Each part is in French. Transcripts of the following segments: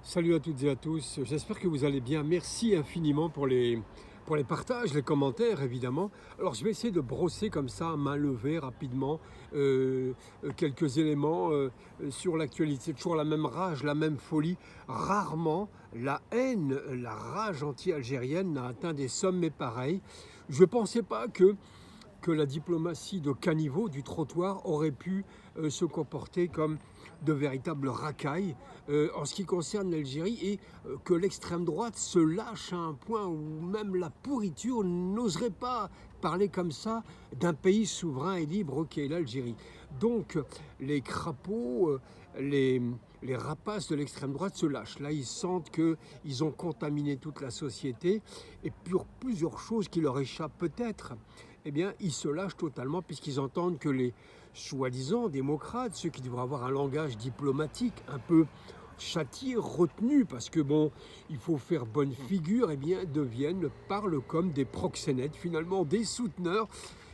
Salut à toutes et à tous, j'espère que vous allez bien. Merci infiniment pour les partages, les commentaires évidemment. Alors je vais essayer de brosser comme ça à main levée rapidement quelques éléments sur l'actualité. Toujours la même rage, la même folie. Rarement la haine, la rage anti-algérienne n'a atteint des sommets pareils. Je ne pensais pas que la diplomatie de caniveau du trottoir aurait pu se comporter comme de véritables racailles en ce qui concerne l'Algérie et que l'extrême droite se lâche à un point où même la pourriture n'oserait pas parler comme ça d'un pays souverain et libre qu'est l'Algérie. Donc les crapauds, les rapaces de l'extrême droite se lâchent. Là, ils sentent qu'ils ont contaminé toute la société et pour plusieurs choses qui leur échappent peut-être, eh bien, ils se lâchent totalement puisqu'ils entendent que les soi-disant démocrates, ceux qui devraient avoir un langage diplomatique un peu châtié, retenu, parce que bon, il faut faire bonne figure, eh bien, parlent comme des proxénètes, finalement, des souteneurs.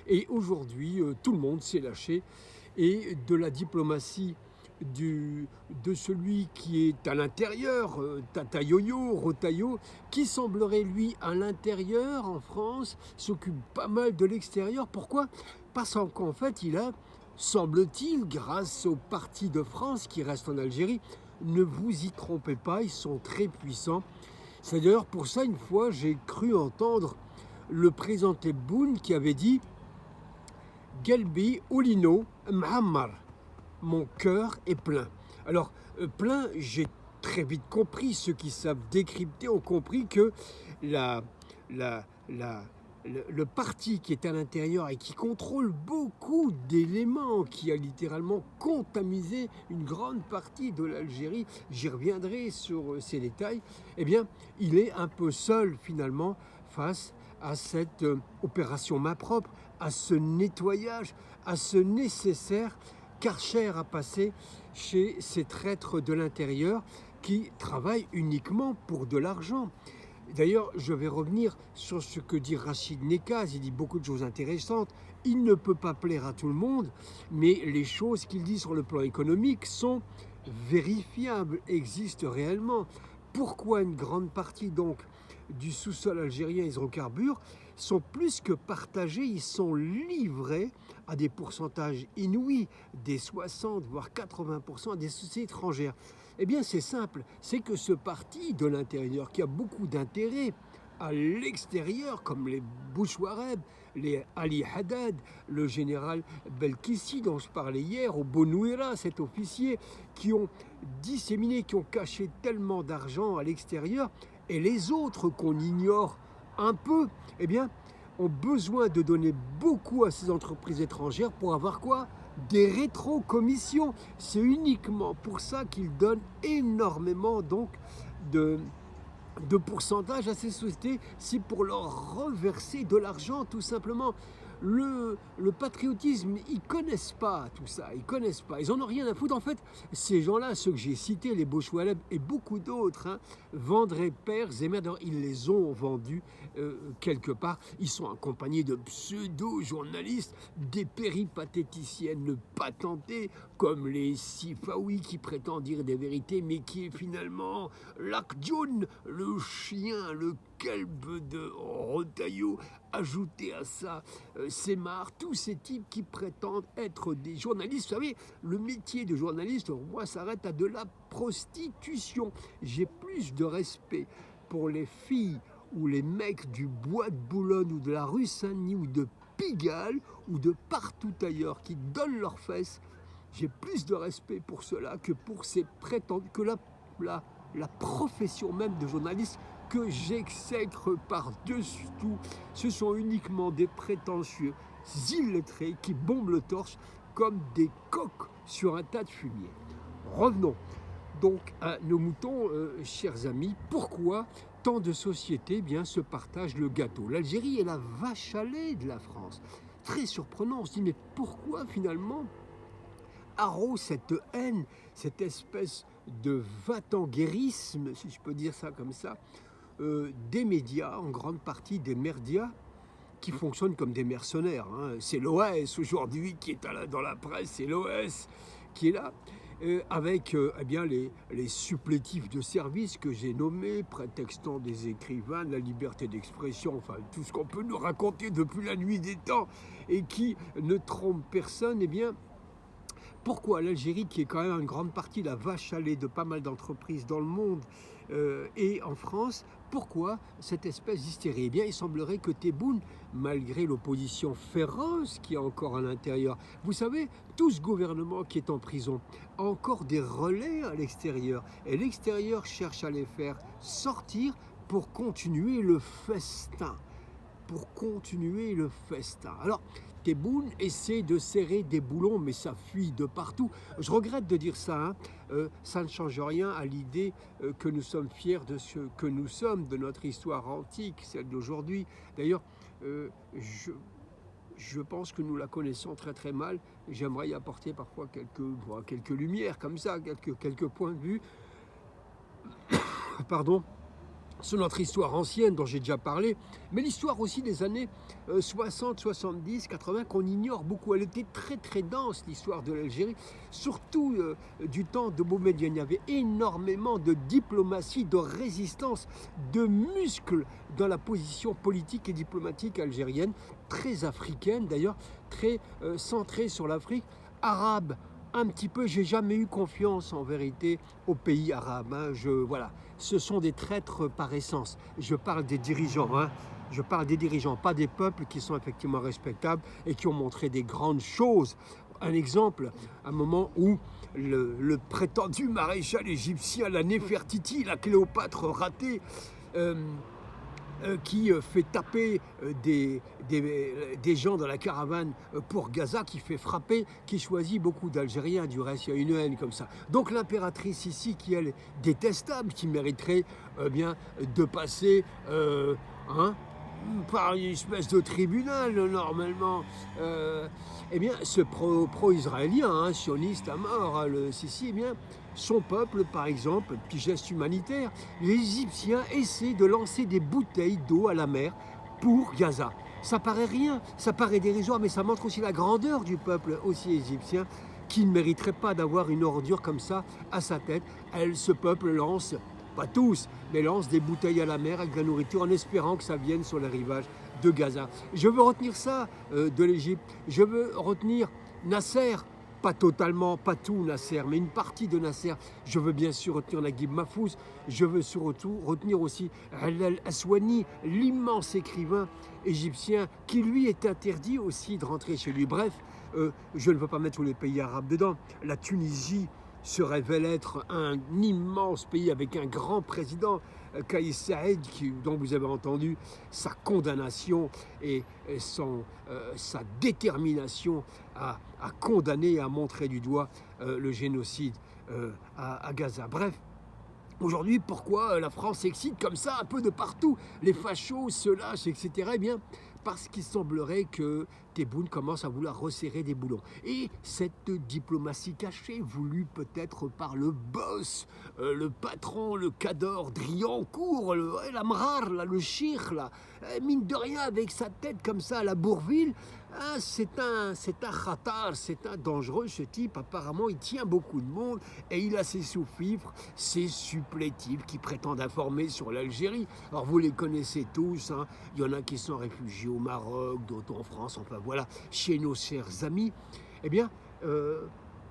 Et aujourd'hui, tout le monde s'est lâché. Et de la diplomatie de celui qui est à l'intérieur, Tata Yo-Yo, Rotaillot, qui semblerait lui à l'intérieur en France, s'occupe pas mal de l'extérieur. Pourquoi? Parce qu'en fait il a, semble-t-il, grâce au parti de France qui reste en Algérie, ne vous y trompez pas, ils sont très puissants. C'est d'ailleurs pour ça, une fois, j'ai cru entendre le président Tebboune qui avait dit Gelbi Oulino Mhammar, mon cœur est plein. Alors, plein, j'ai très vite compris, ceux qui savent décrypter ont compris que la, la, la, le parti qui est à l'intérieur et qui contrôle beaucoup d'éléments, qui a littéralement contaminé une grande partie de l'Algérie, j'y reviendrai sur ces détails, eh bien, il est un peu seul finalement face à cette opération main propre, à ce nettoyage, à ce nécessaire Karcher a passé chez ces traîtres de l'intérieur qui travaillent uniquement pour de l'argent. D'ailleurs, je vais revenir sur ce que dit Rachid Nekaz, il dit beaucoup de choses intéressantes. Il ne peut pas plaire à tout le monde, mais les choses qu'il dit sur le plan économique sont vérifiables, existent réellement. Pourquoi une grande partie donc du sous-sol algérien hydrocarbures sont plus que partagés, ils sont livrés à des pourcentages inouïs, des 60 voire 80% à des sociétés étrangères. Eh bien c'est simple, c'est que ce parti de l'intérieur qui a beaucoup d'intérêt à l'extérieur, comme les Bouchouareb, les Ali Haddad, le général Belkissi dont je parlais hier, au Bonouira, cet officier, qui ont disséminé, qui ont caché tellement d'argent à l'extérieur, et les autres qu'on ignore un peu, eh bien, ont besoin de donner beaucoup à ces entreprises étrangères pour avoir quoi? Des rétrocommissions. C'est uniquement pour ça qu'ils donnent énormément donc de pourcentage à ces sociétés, c'est pour leur reverser de l'argent tout simplement. Le patriotisme, ils connaissent pas tout ça, ils connaissent pas, ils en ont rien à foutre. En fait, ces gens-là, ceux que j'ai cités, les Bouchoualeb et beaucoup d'autres, vendraient pères et mères, ils les ont vendus quelque part. Ils sont accompagnés de pseudo-journalistes, des péripatéticiennes patentées, comme les Sifawi qui prétendent dire des vérités, mais qui est finalement l'Akdjoun, le chien, le kelb de Rotaillot. Ajouté à ça, Semar, tous ces types qui prétendent être des journalistes. Vous savez, le métier de journaliste, moi, s'arrête à de la prostitution. J'ai plus de respect pour les filles ou les mecs du bois de Boulogne ou de la rue Saint-Denis ou de Pigalle ou de partout ailleurs qui donnent leurs fesses. J'ai plus de respect pour cela que pour ces prétendus, que la profession même de journaliste que j'exècre par-dessus tout. Ce sont uniquement des prétentieux illettrés qui bombent le torse comme des coqs sur un tas de fumier. Revenons donc à nos moutons, chers amis. Pourquoi tant de sociétés se partagent le gâteau? L'Algérie est la vache à lait de la France. Très surprenant, on se dit mais pourquoi finalement arrose cette haine, cette espèce de va-t-en-guérisme, si je peux dire ça comme ça, des médias, en grande partie des merdias, qui fonctionnent comme des mercenaires. C'est l'OS aujourd'hui qui est dans la presse, c'est l'OS qui est là. avec eh bien, les supplétifs de service que j'ai nommés, prétextant des écrivains, de la liberté d'expression, enfin tout ce qu'on peut nous raconter depuis la nuit des temps et qui ne trompe personne, eh bien, pourquoi l'Algérie, qui est quand même une grande partie la vache à lait de pas mal d'entreprises dans le monde et en France, pourquoi cette espèce d'hystérie? Eh bien, il semblerait que Tebboune, malgré l'opposition féroce qui est encore à l'intérieur, vous savez, tout ce gouvernement qui est en prison a encore des relais à l'extérieur. Et l'extérieur cherche à les faire sortir pour continuer le festin. Pour continuer le festin. Alors, Tebboune essaie de serrer des boulons, mais ça fuit de partout. Je regrette de dire ça, hein. Ça ne change rien à l'idée que nous sommes fiers de ce que nous sommes, de notre histoire antique, celle d'aujourd'hui. D'ailleurs, je pense que nous la connaissons très très mal. J'aimerais y apporter parfois quelques lumières comme ça, quelques points de vue. Pardon. C'est notre histoire ancienne dont j'ai déjà parlé, mais l'histoire aussi des années 60, 70, 80 qu'on ignore beaucoup. Elle était très très dense, l'histoire de l'Algérie, surtout du temps de Boumediene. Il y avait énormément de diplomatie, de résistance, de muscles dans la position politique et diplomatique algérienne, très africaine d'ailleurs, très centrée sur l'Afrique, arabe. Un petit peu, j'ai jamais eu confiance en vérité aux pays arabes. Hein. Voilà, ce sont des traîtres par essence. Je parle des dirigeants, hein. Je parle des dirigeants, pas des peuples qui sont effectivement respectables et qui ont montré des grandes choses. Un exemple, un moment où le prétendu maréchal égyptien, la Néfertiti, la Cléopâtre ratée, qui fait taper des gens dans la caravane pour Gaza, qui fait frapper, qui choisit beaucoup d'Algériens, du reste il y a une haine comme ça. Donc l'impératrice ici, qui elle est détestable, qui mériterait bien de passer par une espèce de tribunal normalement, eh bien ce pro-israélien, sioniste à mort, le Sisi, eh bien son peuple, par exemple, petit geste humanitaire, les Égyptiens essaient de lancer des bouteilles d'eau à la mer pour Gaza. Ça paraît rien, ça paraît dérisoire, mais ça montre aussi la grandeur du peuple aussi égyptien, qui ne mériterait pas d'avoir une ordure comme ça à sa tête. Ce peuple lance, pas tous, mais lance des bouteilles à la mer avec de la nourriture en espérant que ça vienne sur les rivages de Gaza. Je veux retenir ça de l'Égypte. Je veux retenir Nasser. Pas totalement, pas tout Nasser, mais une partie de Nasser. Je veux bien sûr retenir Naguib Mahfouz. Je veux surtout retenir aussi Halal Aswani, l'immense écrivain égyptien, qui lui est interdit aussi de rentrer chez lui. Bref, je ne veux pas mettre tous les pays arabes dedans. La Tunisie se révèle être un immense pays avec un grand président, Kais Saïed, dont vous avez entendu sa condamnation et sa détermination à condamner et à montrer du doigt le génocide à Gaza. Bref, aujourd'hui, pourquoi la France s'excite comme ça, un peu de partout? Les fachos se lâchent, etc. Eh bien, parce qu'il semblerait que Tebboune commence à vouloir resserrer des boulons. Et cette diplomatie cachée, voulue peut-être par le boss, le patron, le cador Driancourt, l'Amrar, le Chir, mine de rien, avec sa tête comme ça à la Bourville, c'est un khatar, c'est un dangereux ce type. Apparemment, il tient beaucoup de monde et il a ses sous-fifres, ses supplétifs qui prétendent informer sur l'Algérie. Alors vous les connaissez tous, hein. Il y en a qui sont réfugiés au Maroc, d'autres en France, enfin voilà, chez nos chers amis. Eh bien,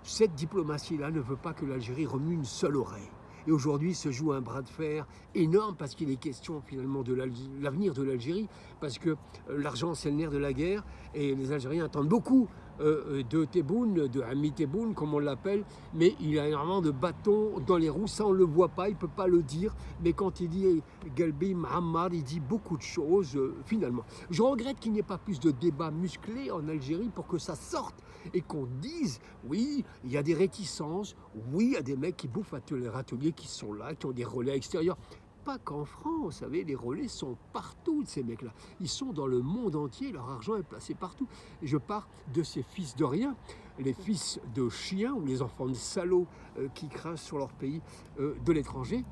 cette diplomatie-là ne veut pas que l'Algérie remue une seule oreille. Et aujourd'hui se joue un bras de fer énorme parce qu'il est question finalement de l'avenir de l'Algérie, parce que l'argent c'est le nerf de la guerre et les Algériens attendent beaucoup de Tebboune, de Hami Tebboune comme on l'appelle, mais il a énormément de bâtons dans les roues, ça on ne le voit pas, il ne peut pas le dire, mais quand il dit Galbi Mahammar, il dit beaucoup de choses finalement. Je regrette qu'il n'y ait pas plus de débats musclés en Algérie pour que ça sorte et qu'on dise, oui, il y a des réticences, oui, il y a des mecs qui bouffent à les râteliers qui sont là, qui ont des relais extérieurs. Pas qu'en France, vous savez, les relais sont partout de ces mecs-là. Ils sont dans le monde entier, leur argent est placé partout. Et je parle de ces fils de rien, les fils de chiens ou les enfants de salauds qui crachent sur leur pays de l'étranger.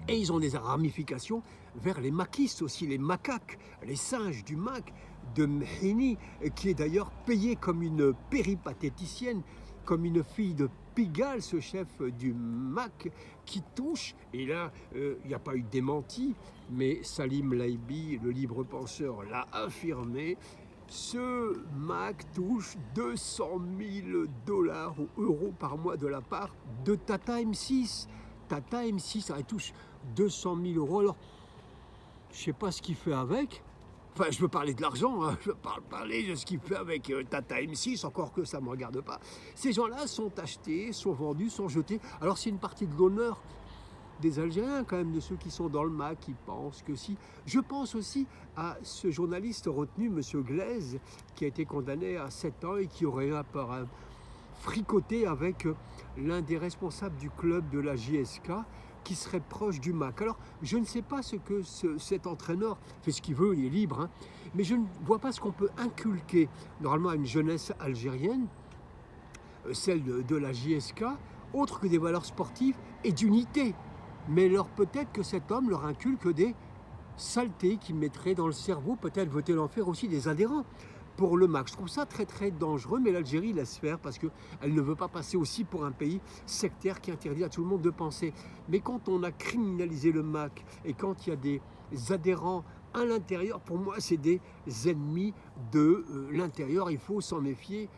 Et ils ont des ramifications vers les maquistes aussi, les macaques, les singes du Mac, de Mhini, qui est d'ailleurs payée comme une péripatéticienne, comme une fille de Pigalle, ce chef du MAC, qui touche, et là, il n'y a pas eu de démenti, mais Salim Laibi, le libre penseur, l'a affirmé, ce MAC touche 200 000 dollars ou euros par mois de la part de Tata M6. Tata M6, elle touche 200 000 euros. Alors, je ne sais pas ce qu'il fait avec. Enfin, je veux parler de l'argent, hein. Je veux parler de ce qu'il fait avec Tata M6, encore que ça ne me regarde pas. Ces gens-là sont achetés, sont vendus, sont jetés. Alors, c'est une partie de l'honneur des Algériens, quand même, de ceux qui sont dans le MAC, qui pensent que si. Je pense aussi à ce journaliste retenu, M. Glaise, qui a été condamné à 7 ans et qui aurait fricoté avec l'un des responsables du club de la JSK, qui serait proche du MAC. Alors, je ne sais pas ce que cet entraîneur fait, ce qu'il veut, il est libre, hein, mais je ne vois pas ce qu'on peut inculquer normalement à une jeunesse algérienne, celle de la JSK, autre que des valeurs sportives et d'unité. Mais alors peut-être que cet homme leur inculque des saletés qu'il mettrait dans le cerveau, peut-être veut-il en faire aussi des adhérents pour le MAC. Je trouve ça très très dangereux, mais l'Algérie laisse faire parce qu'elle ne veut pas passer aussi pour un pays sectaire qui interdit à tout le monde de penser. Mais quand on a criminalisé le MAC et quand il y a des adhérents à l'intérieur, pour moi c'est des ennemis de l'intérieur, il faut s'en méfier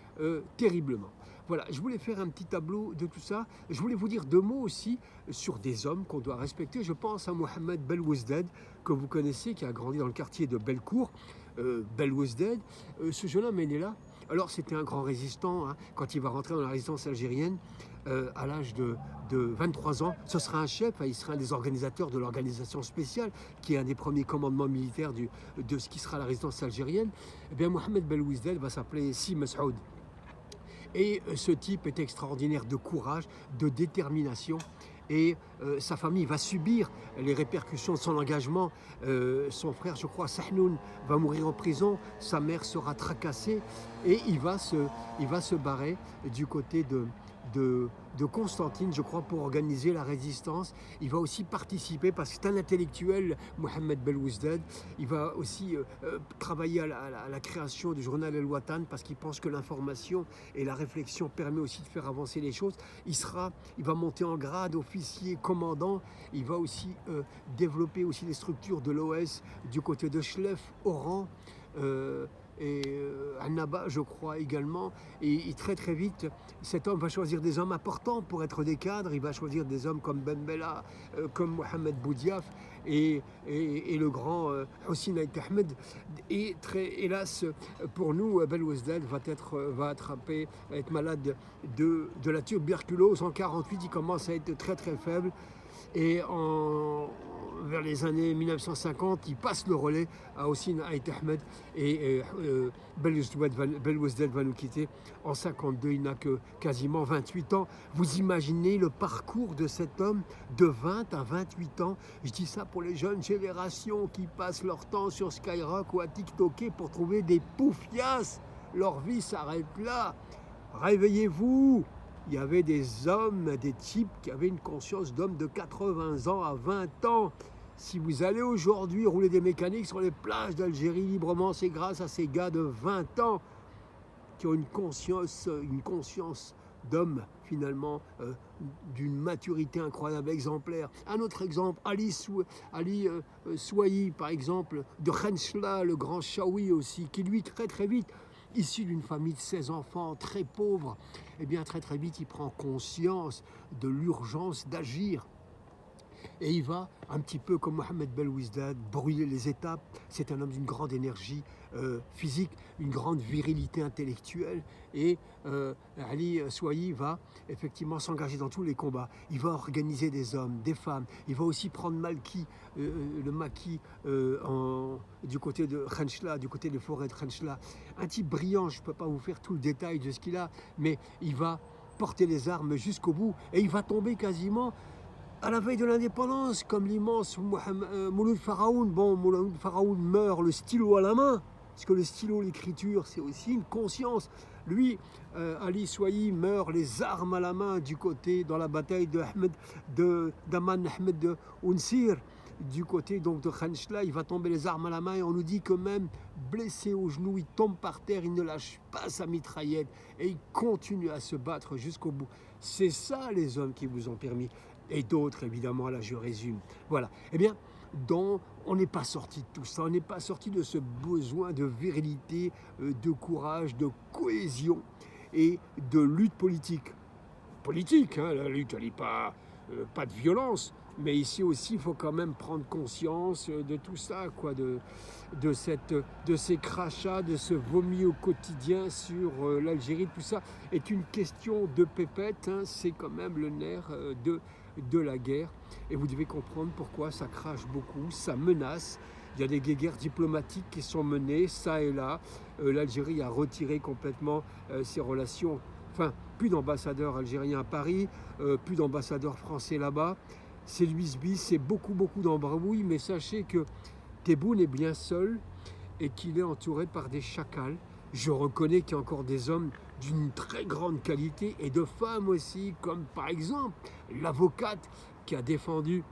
terriblement. Voilà, je voulais faire un petit tableau de tout ça. Je voulais vous dire 2 mots aussi sur des hommes qu'on doit respecter. Je pense à Mohamed Belwouzdad, que vous connaissez, qui a grandi dans le quartier de Bellecour. Belwouzdad, ce jeune homme est né là. Alors c'était un grand résistant, hein. Quand il va rentrer dans la résistance algérienne, à l'âge de 23 ans, ce sera un chef, hein. Il sera un des organisateurs de l'organisation spéciale, qui est un des premiers commandements militaires de ce qui sera la résistance algérienne. Eh bien, Mohamed Belwouzdad va s'appeler Si Mas'oud. Et ce type est extraordinaire de courage, de détermination. Et sa famille va subir les répercussions de son engagement. Son frère, je crois, Sahnoun, va mourir en prison. Sa mère sera tracassée. Et il va se barrer du côté de Constantine, je crois, pour organiser la résistance. Il va aussi participer, parce que c'est un intellectuel, Mohamed Belwouzdad. Il va aussi travailler à la création du journal El Watan, parce qu'il pense que l'information et la réflexion permet aussi de faire avancer les choses. Il va monter en grade, officier, commandant. Il va aussi développer aussi les structures de l'OS du côté de Chlef, Oran, et Annaba, je crois également. Et très très vite, cet homme va choisir des hommes importants pour être des cadres. Il va choisir des hommes comme Ben Bella, comme Mohamed Boudiaf et le grand Hossein Ait Ahmed. Et hélas pour nous, Belwouzdad va être malade de la tuberculose. En 1948, il commence à être très très faible. Et vers les années 1950, il passe le relais à Hossein Ait Ahmed, et Belwouzdad va nous quitter en 52. Il n'a que quasiment 28 ans. Vous imaginez le parcours de cet homme de 20 à 28 ans. Je dis ça pour les jeunes générations qui passent leur temps sur Skyrock ou à TikToker pour trouver des poufias. Leur vie s'arrête là. Réveillez-vous! Il y avait des hommes, des types qui avaient une conscience d'homme de 80 ans à 20 ans. Si vous allez aujourd'hui rouler des mécaniques sur les plages d'Algérie librement, c'est grâce à ces gars de 20 ans qui ont une conscience d'homme, finalement, d'une maturité incroyable, exemplaire. Un autre exemple, Ali Souayi, par exemple, de Khenchela, le grand Chaoui aussi, qui lui, très très vite, issu d'une famille de 16 enfants, très pauvre, eh bien très très vite il prend conscience de l'urgence d'agir. Et il va, un petit peu comme Mohamed Belwouzdad, brûler les étapes. C'est un homme d'une grande énergie physique, une grande virilité intellectuelle. Et Ali Souayi va effectivement s'engager dans tous les combats. Il va organiser des hommes, des femmes. Il va aussi prendre le maquis du côté de Khenchela, du côté des forêts de Khenchela. Un type brillant, je ne peux pas vous faire tout le détail de ce qu'il a, mais il va porter les armes jusqu'au bout. Et il va tomber quasiment à la veille de l'indépendance, comme l'immense Mouloud Faraoun. Bon, Mouloud Faraoun meurt le stylo à la main, parce que le stylo, l'écriture, c'est aussi une conscience. Lui, Ali Souayi, meurt les armes à la main du côté, dans la bataille d'Aman Ahmed de Ounsir. du côté donc de Khenchela, il va tomber les armes à la main et on nous dit que même blessé au genou, il tombe par terre, il ne lâche pas sa mitraillette et il continue à se battre jusqu'au bout. C'est ça les hommes qui vous ont permis. Et d'autres, évidemment, là je résume. Voilà. Eh bien, on n'est pas sorti de tout ça, on n'est pas sorti de ce besoin de virilité, de courage, de cohésion et de lutte politique. Politique, hein, la lutte, elle n'est pas de violence, mais ici aussi, il faut quand même prendre conscience de tout ça, quoi, de ces crachats, de ce vomi au quotidien sur l'Algérie, tout ça est une question de pépette, hein, c'est quand même le nerf de la guerre. Et vous devez comprendre pourquoi ça crache beaucoup, ça menace. Il y a des guerres diplomatiques qui sont menées, ça et là. L'Algérie a retiré complètement ses relations. Enfin, plus d'ambassadeurs algériens à Paris, plus d'ambassadeurs français là-bas. C'est le bisbis, c'est beaucoup d'embrouilles, mais sachez que Tebboune est bien seul et qu'il est entouré par des chacals. Je reconnais qu'il y a encore des hommes d'une très grande qualité et de femmes aussi, comme par exemple l'avocate qui a défendu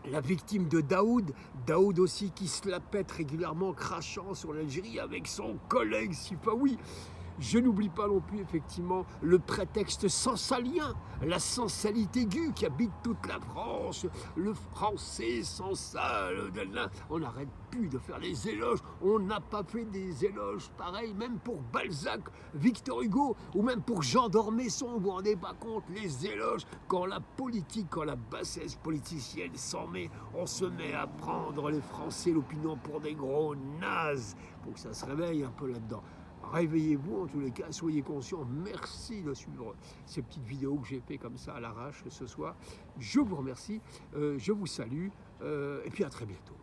la victime de Daoud, Daoud aussi qui se la pète régulièrement crachant sur l'Algérie avec son collègue Sifawi. Je n'oublie pas non plus effectivement le prétexte sansalien, la sansalité aiguë qui habite toute la France, le français sansal. On n'arrête plus de faire les éloges, on n'a pas fait des éloges pareils, même pour Balzac, Victor Hugo, ou même pour Jean d'Ormesson, vous vous rendez pas compte, les éloges, quand la politique, quand la bassesse politicienne s'en met, on se met à prendre les Français, l'opinion pour des gros nazes, pour que ça se réveille un peu là-dedans. Réveillez-vous en tous les cas, soyez conscients. Merci de suivre ces petites vidéos que j'ai fait comme ça à l'arrache ce soir. Je vous remercie, je vous salue et puis à très bientôt.